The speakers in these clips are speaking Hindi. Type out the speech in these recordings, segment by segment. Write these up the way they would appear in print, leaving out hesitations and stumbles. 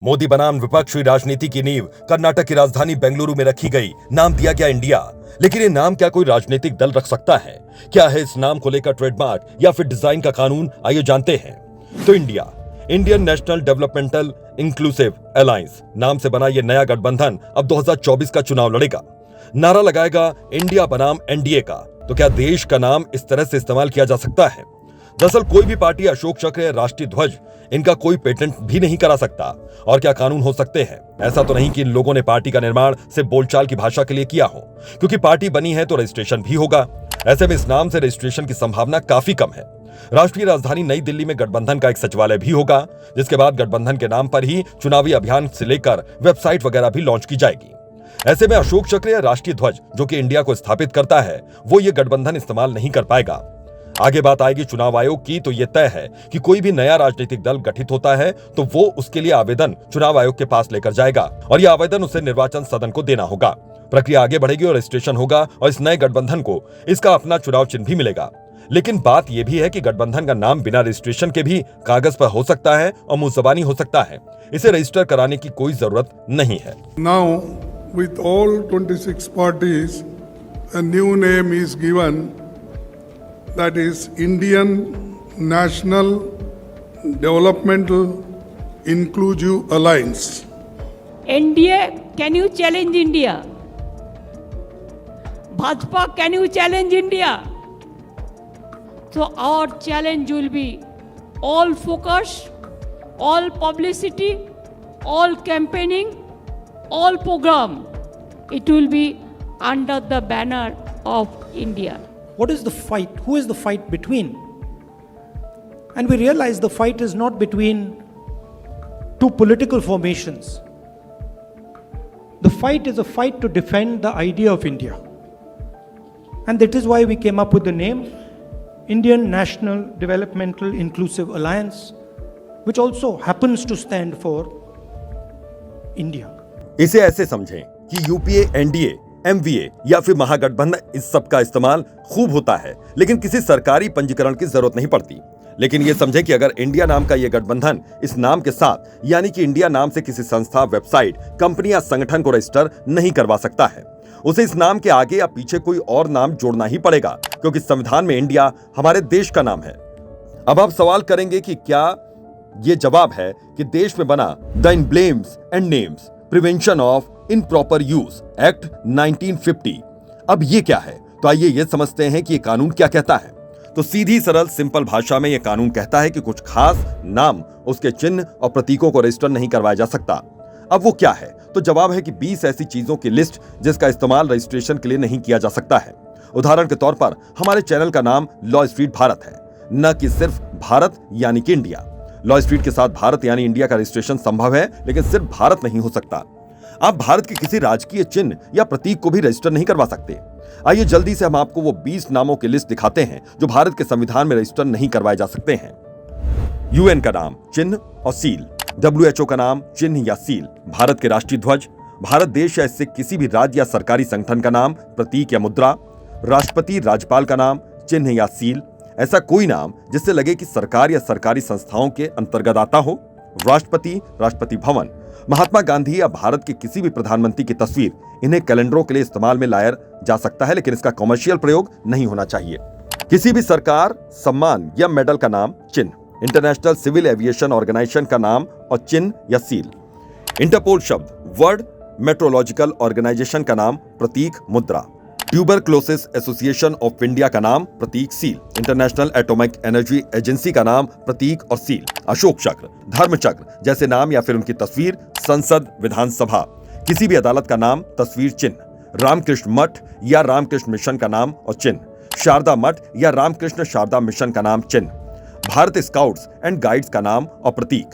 मोदी बनाम विपक्षी राजनीति की नींव कर्नाटक की राजधानी बेंगलुरु में रखी गई। नाम दिया गया इंडिया। लेकिन ये नाम क्या कोई राजनीतिक दल रख सकता है? क्या है इस नाम को लेकर ट्रेडमार्क या फिर डिजाइन का कानून? आइए जानते हैं। तो Indian national developmental inclusive alliance नाम से बना यह नया गठबंधन अब 2024 का चुनाव लड़ेगा। नारा लगाएगा इंडिया बनाम एनडीए का। तो क्या देश का नाम इस तरह से इस्तेमाल किया जा सकता है? दरअसल कोई भी पार्टी अशोक चक्र या राष्ट्रीय ध्वज इनका कोई पेटेंट भी नहीं करा सकता। और क्या कानून हो सकते हैं? ऐसा तो नहीं कि इन लोगों ने पार्टी का निर्माण सिर्फ बोलचाल की भाषा के लिए किया हो, क्योंकि पार्टी बनी है तो रजिस्ट्रेशन भी होगा। ऐसे में इस नाम से रजिस्ट्रेशन की संभावना काफी कम है। राष्ट्रीय राजधानी नई दिल्ली में गठबंधन का एक सचिवालय भी होगा, जिसके बाद गठबंधन के नाम पर ही चुनावी अभियान से लेकर वेबसाइट वगैरह भी लॉन्च की जाएगी। ऐसे में अशोक चक्र या राष्ट्रीय ध्वज जो कि इंडिया को स्थापित करता है, वो ये गठबंधन इस्तेमाल नहीं कर पाएगा। आगे बात आएगी चुनाव आयोग की, तो यह तय है कि कोई भी नया राजनीतिक दल गठित होता है तो वो उसके लिए आवेदन चुनाव आयोग के पास लेकर जाएगा और यह आवेदन उसे निर्वाचन सदन को देना होगा। प्रक्रिया आगे बढ़ेगी और रजिस्ट्रेशन होगा और इस नए गठबंधन को इसका अपना चुनाव चिन्ह भी मिलेगा। लेकिन बात यह भी है कि गठबंधन का नाम बिना रजिस्ट्रेशन के भी कागज पर हो सकता है और मुंहजबानी हो सकता है। इसे रजिस्टर कराने की कोई जरूरत नहीं है। Now, with all 26 parties, a new name is given, that is Indian National Developmental Inclusive Alliance. NDA, can you challenge India? Bhajpa, can you challenge India? So our challenge will be all focus, all publicity, all campaigning, all program. It will be under the banner of India. What is the fight? Who is the fight between? And we realize the fight is not between two political formations. The fight is a fight to defend the idea of India. And that is why we came up with the name Indian National Developmental Inclusive Alliance, which also happens to stand for India. इसे ऐसे समझें कि यूपीए, एनडीए, एमवीए या फिर महागठबंधन, इस सब का इस्तेमाल खूब होता है, लेकिन किसी सरकारी पंजीकरण की जरूरत नहीं पड़ती। लेकिन ये समझें कि अगर इंडिया नाम का ये गठबंधन इस नाम के साथ, यानी कि इंडिया नाम से किसी संस्था, वेबसाइट, कंपनी या संगठन को रजिस्टर नहीं करवा सकता है, उसे इस नाम के आगे या पीछे कोई और नाम जोड़ना ही पड़ेगा, क्योंकि संविधान में इंडिया हमारे देश का नाम है। अब आप सवाल करेंगे कि क्या ये जवाब है कि देश में बना the emblems and names prevention of improper use act 1950, अब ये क्या है? तो आइए ये समझते हैं कि ये कानून क्या कहता है। तो सीधी सरल सिंपल भाषा में ये कानून कहता है कि कुछ खास नाम, उसके चिन्ह और प्रतीकों को रजिस्टर नहीं करवाया जा सकता। अब वो क्या है? तो जवाब है कि 20 ऐसी चीजों की लिस्ट जिसका इस्तेमाल रजिस्ट्रेशन के लिए नहीं किया जा सकता है। उदाहरण के तौर पर हमारे चैनल का नाम लॉ स्ट्रीट भारत है, न कि सिर्फ भारत यानी कि इंडिया। लॉ स्ट्रीट के साथ भारत यानी इंडिया का रजिस्ट्रेशन संभव है, लेकिन सिर्फ भारत नहीं हो सकता। आप भारत के किसी राजकीय चिन्ह या प्रतीक को भी रजिस्टर नहीं करवा सकते। आइए जल्दी से हम आपको वो 20 नामों की लिस्ट दिखाते हैं जो भारत के संविधान में रजिस्टर नहीं करवाए जा सकते हैं। यूएन का नाम, चिन्ह और सील, डब्ल्यूएचओ का नाम, चिन्ह या सील, भारत के राष्ट्रीय ध्वज, भारत देश या इससे किसी भी राज्य या सरकारी संगठन का नाम, प्रतीक या मुद्रा, राष्ट्रपति, राज्यपाल का नाम, चिन्ह या सील, ऐसा कोई नाम जिससे लगे कि सरकार या सरकारी संस्थाओं के अंतर्गत आता हो, राष्ट्रपति, राष्ट्रपति भवन, महात्मा गांधी या भारत के किसी भी प्रधानमंत्री की तस्वीर, इन्हें कैलेंडरों के लिए इस्तेमाल में लाया जा सकता है, लेकिन इसका कमर्शियल प्रयोग नहीं होना चाहिए। किसी भी सरकार, सम्मान या मेडल का नाम, चिन्ह, इंटरनेशनल सिविल एविएशन ऑर्गेनाइजेशन का नाम और चिन्ह या सील, इंटरपोल शब्द, वर्ल्ड मेट्रोलॉजिकल ऑर्गेनाइजेशन का नाम, प्रतीक, मुद्रा, ट्यूबरक्लोसिस एसोसिएशन ऑफ इंडिया का नाम, प्रतीक, seal, international atomic energy agency का नाम, प्रतीक और सील, अशोक चक्र, धर्म चक्र जैसे नाम या फिर उनकी तस्वीर, संसद, विधानसभा, किसी भी अदालत का नाम, तस्वीर, चिन्ह, रामकृष्ण मठ या रामकृष्ण मिशन का नाम और चिन्ह, शारदा मठ या रामकृष्ण शारदा मिशन का नाम, चिन्ह, भारत स्काउट्स एंड गाइड्स का नाम और प्रतीक,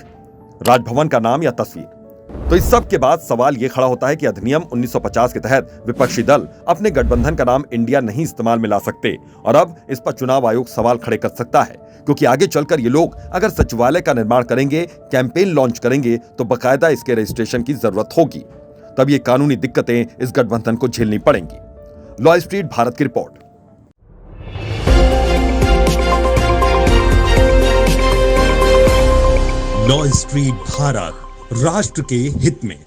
राजभवन का नाम या तस्वीर। तो इस सब के बाद सवाल यह खड़ा होता है कि अधिनियम 1950 के तहत विपक्षी दल अपने गठबंधन का नाम इंडिया नहीं इस्तेमाल में ला सकते, और अब इस पर चुनाव आयोग सवाल खड़े कर सकता है, क्योंकि आगे चलकर ये लोग अगर सचिवालय का निर्माण करेंगे, कैंपेन लॉन्च करेंगे, तो बकायदा इसके रजिस्ट्रेशन की जरूरत होगी। तब ये कानूनी दिक्कतें इस गठबंधन को झेलनी पड़ेंगी। लॉ स्ट्रीट भारत की रिपोर्ट। लॉ स्ट्रीट भारत, राष्ट्र के हित में।